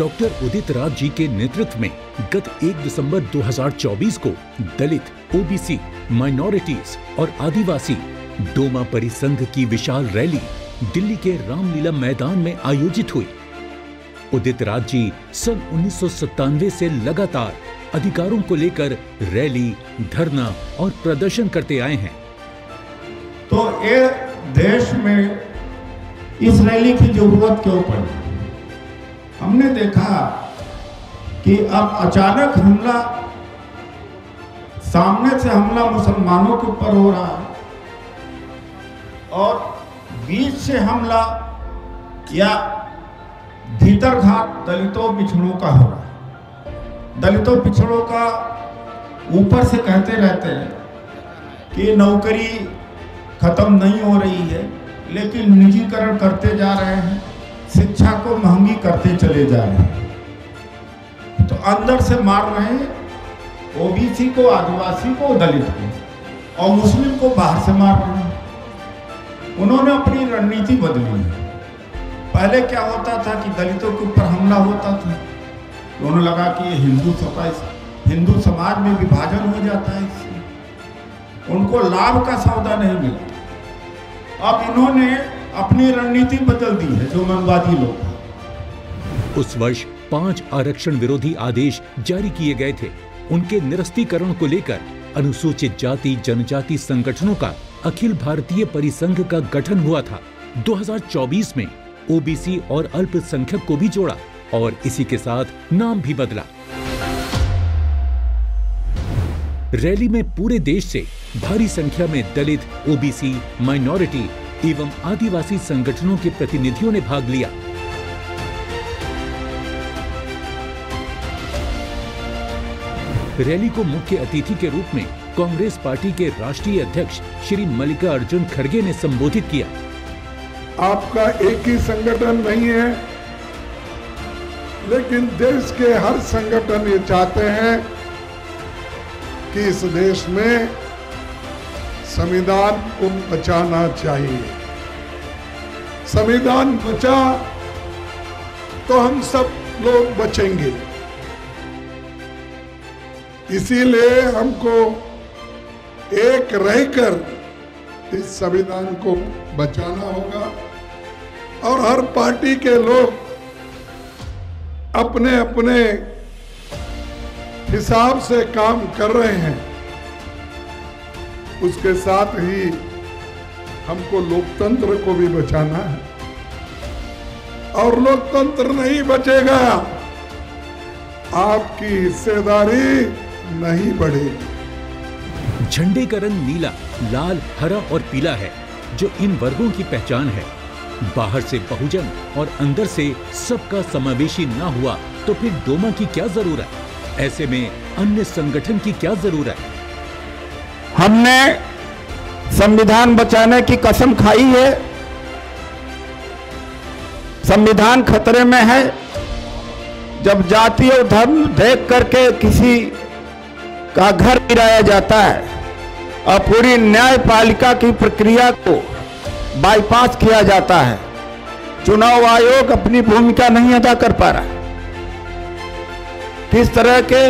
Doctor Udit Raj ji के नेतृत्व में गत 1 दिसंबर 2024 को दलित, ओबीसी, माइनॉरिटीज और आदिवासी डोमा परिसंघ की विशाल रैली दिल्ली के रामलीला मैदान में आयोजित हुई। उदित राज जी सन 1997 से लगातार अधिकारों को लेकर रैली, धरना और प्रदर्शन करते आए हैं। तो ये देश में इस रैली की जरूरत क्यों पड़ी? हमने देखा कि अब अचानक हमला, सामने से हमला मुसलमानों के ऊपर हो रहा है और बीच से हमला या भीतर घात दलितों पिछड़ों का हो रहा है। दलितों पिछड़ों का ऊपर से कहते रहते हैं कि नौकरी खत्म नहीं हो रही है, लेकिन निजीकरण करते जा रहे हैं, शिक्षा को महंगी करते चले जा रहे हैं। तो अंदर से मार रहे हैं ओबीसी को, आदिवासी को, दलित को, और मुस्लिम को बाहर से मार रहे हैं। उन्होंने अपनी रणनीति बदली है। पहले क्या होता था कि दलितों के ऊपर हमला होता था, उन्होंने लगा कि हिंदू समाज में विभाजन हो जाता है, इससे उनको लाभ का सौदा नहीं मिलता। अब इन्होंने अपनी रणनीति बदल दी है, जो मनवादी लोग हैं। उस वर्ष 5 आरक्षण विरोधी आदेश जारी किए गए थे। उनके निरस्तीकरण को लेकर अनुसूचित जाति जनजाति संगठनों का अखिल भारतीय परिसंघ का गठन हुआ था। 2024 में ओबीसी और अल्पसंख्यक को भी जोड़ा और इसी के साथ नाम भी बदला। रैली में पूरे देश से भारी संख्या में दलित, ओबीसी, माइनॉरिटी एवं आदिवासी संगठनों के प्रतिनिधियों ने भाग लिया। रैली को मुख्य अतिथि के रूप में कांग्रेस पार्टी के राष्ट्रीय अध्यक्ष श्री मल्लिकार्जुन खड़गे ने संबोधित किया। आपका एक ही संगठन नहीं है, लेकिन देश के हर संगठन ये चाहते हैं कि इस देश में संविधान को बचाना चाहिए। संविधान बचा तो हम सब लोग बचेंगे। इसीलिए हमको एक रहकर इस संविधान को बचाना होगा और हर पार्टी के लोग अपने अपने हिसाब से काम कर रहे हैं। उसके साथ ही हमको लोकतंत्र को भी बचाना है, और लोकतंत्र नहीं बचेगा, आपकी हिस्सेदारी नहीं बढ़ेगी। झंडे का रंग नीला, लाल, हरा और पीला है, जो इन वर्गों की पहचान है। बाहर से बहुजन और अंदर से सबका समावेशी ना हुआ तो फिर डोमा की क्या जरूरत? ऐसे में अन्य संगठन की क्या जरूरत? हमने संविधान बचाने की कसम खाई है। संविधान खतरे में है जब जाति और धर्म देख करके किसी का घर गिराया जाता है और पूरी न्यायपालिका की प्रक्रिया को बाईपास किया जाता है। चुनाव आयोग अपनी भूमिका नहीं अदा कर पा रहा। किस तरह के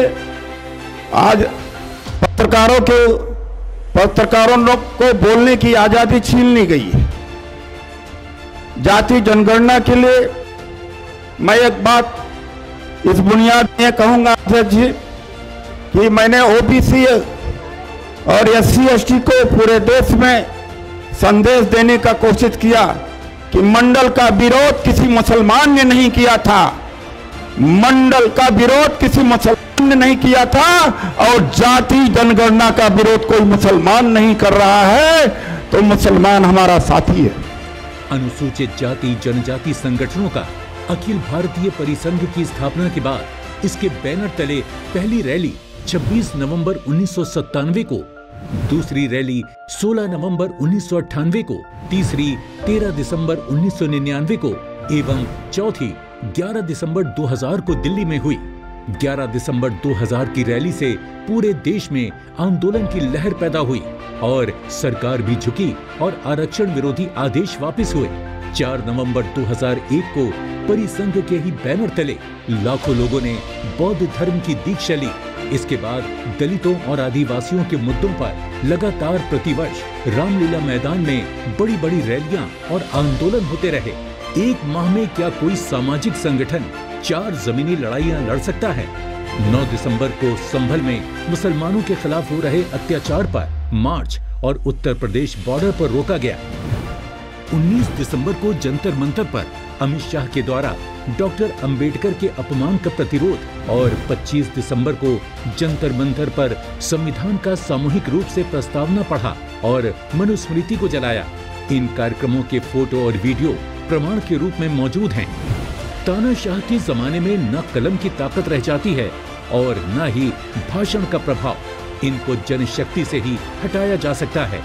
आज पत्रकारों लोग को बोलने की आजादी छीन ली गई है। जाति जनगणना के लिए मैं एक बात इस बुनियाद में कहूंगा अध्यक्ष जी कि मैंने ओबीसी और एससी एसटी को पूरे देश में संदेश देने का कोशिश किया कि मंडल का विरोध किसी मुसलमान ने नहीं किया था। मंडल का विरोध किसी मुसलमान ने नहीं किया था और जाति जनगणना का विरोध कोई मुसलमान नहीं कर रहा है, तो मुसलमान हमारा साथी है। अनुसूचित जाति जनजाति संगठनों का अखिल भारतीय परिसंघ की स्थापना के बाद इसके बैनर तले पहली रैली 26 नवंबर 1997 को, दूसरी रैली 16 नवंबर 1998 को, तीसरी 13 दिसंबर 1999 को एवं चौथी 11 दिसंबर 2000 को दिल्ली में हुई। 11 दिसंबर 2000 की रैली से पूरे देश में आंदोलन की लहर पैदा हुई और सरकार भी झुकी और आरक्षण विरोधी आदेश वापस हुए। 4 नवंबर 2001 को परिसंघ के ही बैनर तले लाखों लोगों ने बौद्ध धर्म की दीक्षा ली। इसके बाद दलितों और आदिवासियों के मुद्दों पर लगातार प्रतिवर्ष रामलीला मैदान में बड़ी बड़ी रैलियां और आंदोलन होते रहे। एक माह में क्या कोई सामाजिक संगठन 4 जमीनी लड़ाइयां लड़ सकता है? 9 दिसंबर को संभल में मुसलमानों के खिलाफ हो रहे अत्याचार पर मार्च और उत्तर प्रदेश बॉर्डर पर रोका गया। 19 दिसंबर को जंतर मंतर पर अमित शाह के द्वारा डॉक्टर अंबेडकर के अपमान का प्रतिरोध और 25 दिसंबर को जंतर मंतर पर संविधान का सामूहिक रूप से प्रस्तावना पढ़ा और मनुस्मृति को जलाया। इन कार्यक्रमों के फोटो और वीडियो प्रमाण के रूप में मौजूद हैं। तानाशाह के जमाने में न कलम की ताकत रह जाती है और न ही भाषण का प्रभाव। इनको जनशक्ति से ही हटाया जा सकता है।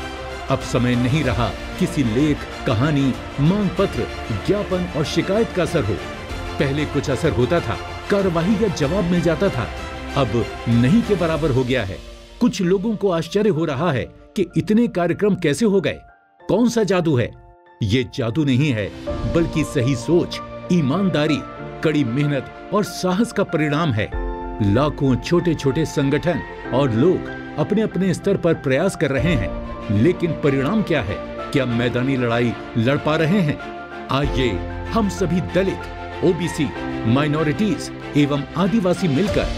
अब समय नहीं रहा किसी लेख, कहानी, मांग पत्र, ज्ञापन और शिकायत का असर हो। पहले कुछ असर होता था, कार्रवाई या जवाब मिल जाता था। अब नहीं के बराबर हो गया है। कुछ लोगों को आश्चर्य हो रहा है कि इतने कार्यक्रम कैसे हो गए। कौन सा जादू है? ये जादू नहीं है, बल्कि सही सोच, ईमानदारी, कड़ी मेहनत और साहस का परिणाम है। लाखों छोटे छोटे संगठन और लोग अपने अपने स्तर पर प्रयास कर रहे हैं, लेकिन परिणाम क्या है? क्या मैदानी लड़ाई लड़ पा रहे हैं? आइए हम सभी दलित, ओबीसी, माइनॉरिटीज एवं आदिवासी मिलकर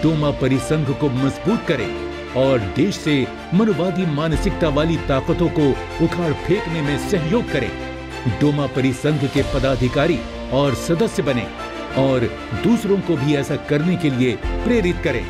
डोमा परिसंघ को मजबूत करें और देश से मनुवादी मानसिकता वाली ताकतों को उखाड़ फेंकने में सहयोग करें। डोमा परिसंघ के पदाधिकारी और सदस्य बने और दूसरों को भी ऐसा करने के लिए प्रेरित करें।